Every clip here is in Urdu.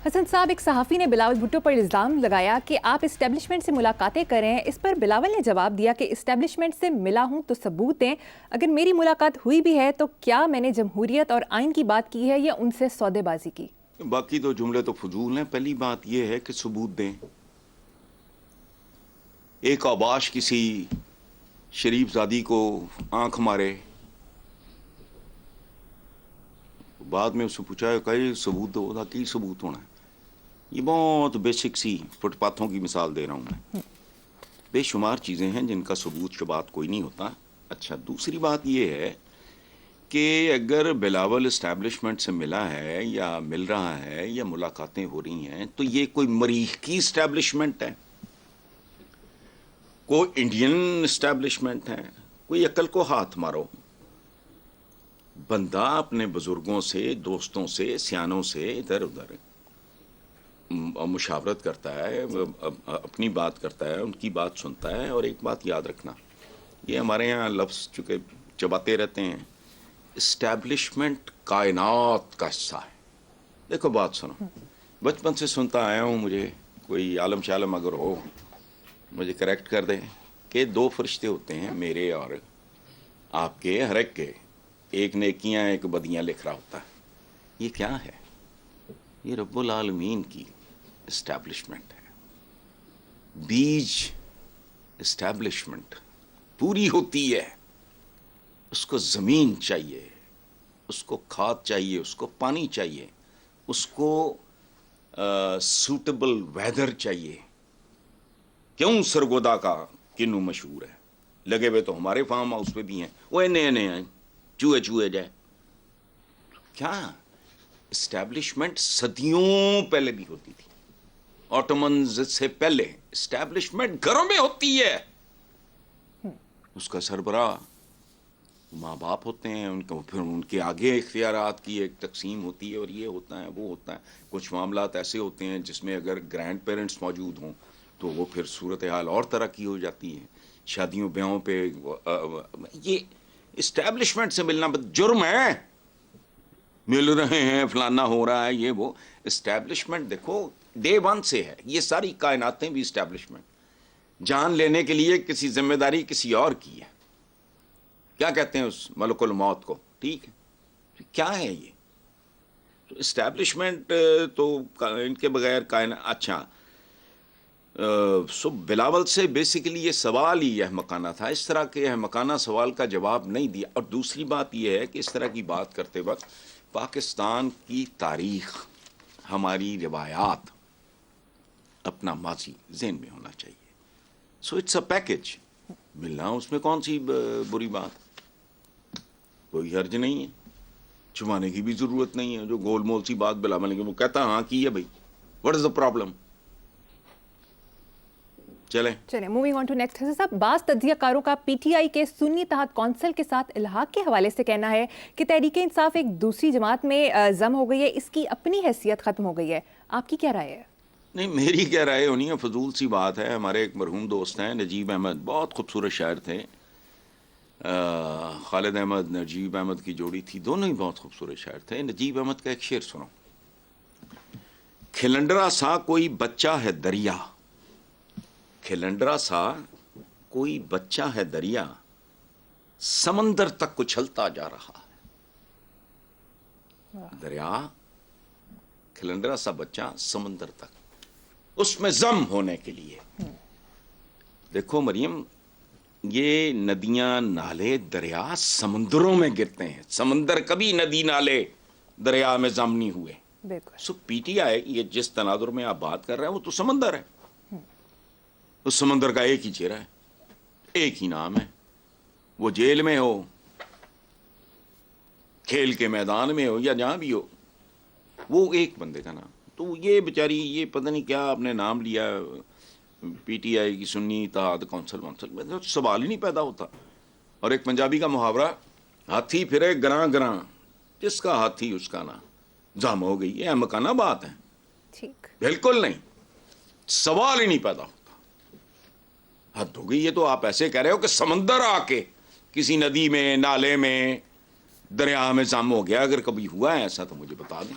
حسن صاحب، ایک صحافی نے بلاول بھٹو پر الزام لگایا کہ آپ اسٹیبلشمنٹ سے ملاقاتیں کریں. اس پر بلاول نے جواب دیا کہ اسٹیبلشمنٹ سے ملا ہوں تو ثبوت دیں. اگر میری ملاقات ہوئی بھی ہے تو کیا میں نے جمہوریت اور آئین کی بات کی ہے یا ان سے سودے بازی کی؟ باقی تو جملے تو فضول ہیں. پہلی بات یہ ہے کہ ثبوت دیں. ایک اوباش کسی شریف زادی کو آنکھ مارے، بعد میں اس سے پوچھا کہ ثبوت دو، تھا کی ثبوت ہونا ہے. یہ بہت بیسک سی فٹ پاتھوں کی مثال دے رہا ہوں میں. بے شمار چیزیں ہیں جن کا ثبوت شبات کوئی نہیں ہوتا. اچھا، دوسری بات یہ ہے کہ اگر بلاول اسٹیبلشمنٹ سے ملا ہے یا مل رہا ہے یا ملاقاتیں ہو رہی ہیں تو یہ کوئی مریخ کی اسٹیبلشمنٹ ہے، کوئی انڈین اسٹیبلشمنٹ ہے. کوئی عقل کو ہاتھ مارو. بندہ اپنے بزرگوں سے، دوستوں سے، سیانوں سے ادھر ادھر مشاورت کرتا ہے، اپنی بات کرتا ہے، ان کی بات سنتا ہے. اور ایک بات یاد رکھنا، یہ ہمارے یہاں لفظ چونکہ چباتے رہتے ہیں، اسٹیبلشمنٹ کائنات کا حصہ ہے. دیکھو بات سنو، بچپن سے سنتا آیا ہوں، مجھے کوئی عالم شالم اگر ہو مجھے کریکٹ کر دیں، کہ دو فرشتے ہوتے ہیں، میرے اور آپ کے، ہر ایک کے. ایک نیکیاں ایک بدیاں لکھ رہا ہوتا ہے. یہ کیا ہے؟ یہ رب العالمین کی اسٹیبلشمنٹ ہے. بیج اسٹیبلشمنٹ پوری ہوتی ہے، اس کو زمین چاہیے، اس کو کھاد چاہیے، اس کو پانی چاہیے، اس کو سوٹیبل ویدر چاہیے. کیوں سرگودا کا کنو مشہور ہے؟ لگے ہوئے تو ہمارے فارم ہاؤس پہ بھی ہیں، وہ نئے نئے ہیں، چوہے چوہے جائے. کیا اسٹیبلشمنٹ صدیوں پہلے بھی ہوتی تھی. آٹومنز سے پہلے اسٹیبلشمنٹ گھروں میں ہوتی ہے. اس کا سربراہ ماں باپ ہوتے ہیں، ان کو پھر ان کے آگے اختیارات کی ایک تقسیم ہوتی ہے، اور یہ ہوتا ہے وہ ہوتا ہے. کچھ معاملات ایسے ہوتے ہیں جس میں اگر گرینڈ پیرنٹس موجود ہوں تو وہ پھر صورتحال اور طرح کی ہو جاتی ہے. شادیوں بیاہوں پہ یہ اسٹیبلشمنٹ سے ملنا جرم ہے. مل رہے ہیں، فلانا ہو رہا ہے، یہ وہ. اسٹیبلشمنٹ دیکھو ڈے ون سے ہے. یہ ساری کائناتیں بھی اسٹیبلشمنٹ. جان لینے کے لیے کسی ذمہ داری کسی اور کی ہے. کیا کہتے ہیں اس ملک الموت کو؟ ٹھیک ہے، کیا ہے یہ؟ تو اسٹیبلشمنٹ تو ان کے بغیر کائنات. اچھا، سو بلاول سے بیسیکلی یہ سوال ہی احمقانہ تھا. اس طرح کے احمقانہ سوال کا جواب نہیں دیا. اور دوسری بات یہ ہے کہ اس طرح کی بات کرتے وقت پاکستان کی تاریخ، ہماری روایات، اپنا ماضی ذہن میں ہونا چاہیے. So it's a package. ملنا اس میں کون سی بری بات؟ کوئی حرج نہیں ہے. چھپانے کی بھی ضرورت نہیں ہے. جو گول مول سی بات بلاول نے وہ کہتا ہاں کی ہے بھائی، واٹ از دا پرابلم؟ چلیں موونگ آن ٹو نیکسٹ. حسن صاحب، بعض تجزیہ کاروں کا پی ٹی آئی کے سنی اتحاد کونسل کے ساتھ الحاق کے حوالے سے کہنا ہے کہ تحریک انصاف ایک دوسری جماعت میں ضم ہو گئی ہے، اس کی اپنی حیثیت ختم ہو گئی ہے. آپ کی کیا رائے ہے؟ نہیں، میری کیا رائے ہونی ہے، فضول سی بات ہے. ہمارے ایک مرحوم دوست ہیں نجیب احمد، بہت خوبصورت شاعر تھے. خالد احمد نجیب احمد کی جوڑی تھی، دونوں ہی بہت خوبصورت شاعر تھے. نجیب احمد کا ایک شعر سنو: کھلنڈرا سا کوئی بچہ ہے دریا، کھلنڈرا سا کوئی بچہ ہے دریا، سمندر تک اچھلتا جا رہا ہے. دریا، کھلنڈرا سا بچہ، سمندر تک، اس میں ضم ہونے کے لیے. دیکھو مریم، یہ ندیاں، نالے، دریا سمندروں میں گرتے ہیں. سمندر کبھی ندی نالے دریا میں ضم نہیں ہوئے. بالکل. سو پی ٹی آئی یہ جس تناظر میں آپ بات کر رہے ہیں وہ تو سمندر ہے. اس سمندر کا ایک ہی چہرہ ہے، ایک ہی نام ہے. وہ جیل میں ہو، کھیل کے میدان میں ہو، یا جہاں بھی ہو، وہ ایک بندے کا نام. تو یہ بیچاری یہ پتہ نہیں کیا آپ نے نام لیا پی ٹی آئی کی سنی اتحاد کونسل میں تو سوال ہی نہیں پیدا ہوتا. اور ایک پنجابی کا محاورہ، ہاتھی پھرے گراں گراں، جس کا ہاتھی اس کا نام. ضم ہو گئی. یہ احمقانہ بات ہے. ٹھیک. بالکل نہیں، سوال ہی نہیں پیدا ہوتا. حد ہو گئی. یہ تو آپ ایسے کہہ رہے ہو کہ سمندر آ کے کسی ندی میں، نالے میں، دریا میں ضم ہو گیا. اگر کبھی ہوا ہے ایسا تو مجھے بتا دیں.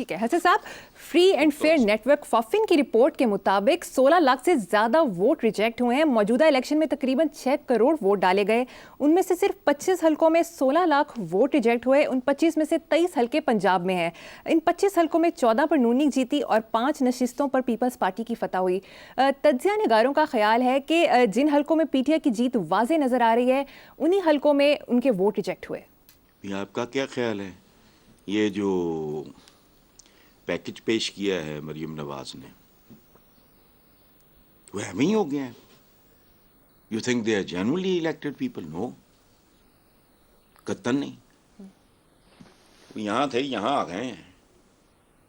ٹھیک ہے Hasan Sahab, free and fair network FAFEN کی رپورٹ کے مطابق 16 لاکھ سے زیادہ ووٹ ریجیکٹ ہوئے ہیں۔ موجودہ الیکشن میں تقریباً 6 کروڑ ووٹ ڈالے گئے، ان میں سے صرف 25 حلقوں میں 16 لاکھ ووٹ ریجیکٹ ہوئے۔ ان 25 میں سے 23 حلقے پنجاب میں ہیں۔ ان 25 حلقوں میں 14 پر نون لیگ جیتی اور 5 نشستوں پر پیپلز پارٹی کی فتح ہوئی۔ تجزیہ نگاروں کا خیال ہے کہ جن حلقوں میں پی ٹی آئی کی جیت واضح نظر آ رہی ہے انہی حلقوں میں ان کے ووٹ ریجیکٹ ہوئے۔ آپ کا کیا خیال ہے؟ یہ جو پیکج پیش کیا ہے مریم نواز نے، وہ ایویں ہی ہو گیا ہے؟ You think they are genuinely elected people? No, قطعاً نہیں۔ یہاں تھے، یہاں آ گئے ہیں،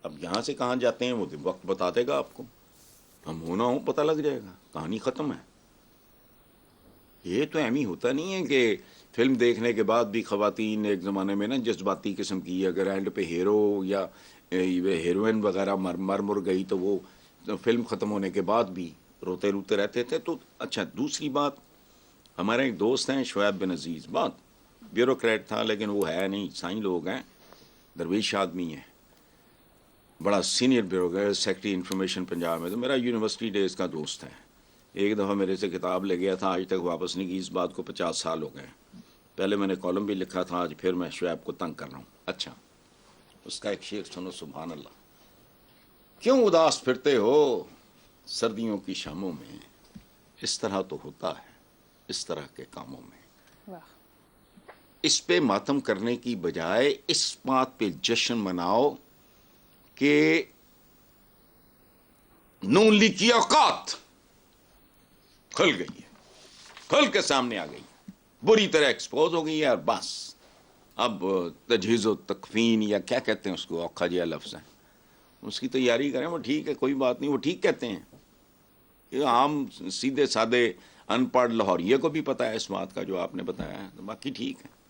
اب یہاں سے کہاں جاتے ہیں وہ وقت بتا دے گا آپ کو، ہم ہونا ہو پتہ لگ جائے گا، کہانی ختم ہے۔ یہ تو اہم ہی ہوتا نہیں ہے کہ فلم دیکھنے کے بعد بھی خواتین ایک زمانے میں نا جذباتی قسم کی، اگر اینڈ پہ ہیرو یا ہیروئن وغیرہ مر گئی تو وہ فلم ختم ہونے کے بعد بھی روتے روتے رہتے تھے۔ تو اچھا، دوسری بات، ہمارے ایک دوست ہیں شعیب بن عزیز، بہت بیوروکریٹ تھا لیکن وہ ہے نہیں، سائیں لوگ ہیں، درویش آدمی ہیں، بڑا senior bureaucrat, secretary information Punjab میں، تو میرا یونیورسٹی ڈیز کا دوست ہے۔ ایک دفعہ میرے سے کتاب لے گیا تھا، آج تک واپس نہیں کی، اس بات کو 50 سال ہو گئے۔ پہلے میں نے کالم بھی لکھا تھا، آج پھر میں شعیب کو تنگ کر رہا ہوں۔ اچھا، اس کا ایک شعر سنو، سبحان اللہ۔ کیوں اداس پھرتے ہو سردیوں کی شاموں میں، اس طرح تو ہوتا ہے اس طرح کے کاموں میں۔ اس پہ ماتم کرنے کی بجائے اس بات پہ جشن مناؤ کہ نون لیگ کی اوقات کھل گئی ہے، کھل کے سامنے آ گئی ہے، بری طرح ایکسپوز ہو گئی ہے، اور بس اب تجہیز و تکفین یا کیا کہتے ہیں اس کو، اوکھا جیا لفظ ہے، اس کی تیاری کریں۔ وہ ٹھیک ہے، کوئی بات نہیں، وہ ٹھیک کہتے ہیں، یہ عام سیدھے سادے ان پڑھ لاہوریے کو بھی پتہ ہے اس بات کا جو آپ نے بتایا ہے، تو باقی ٹھیک ہے۔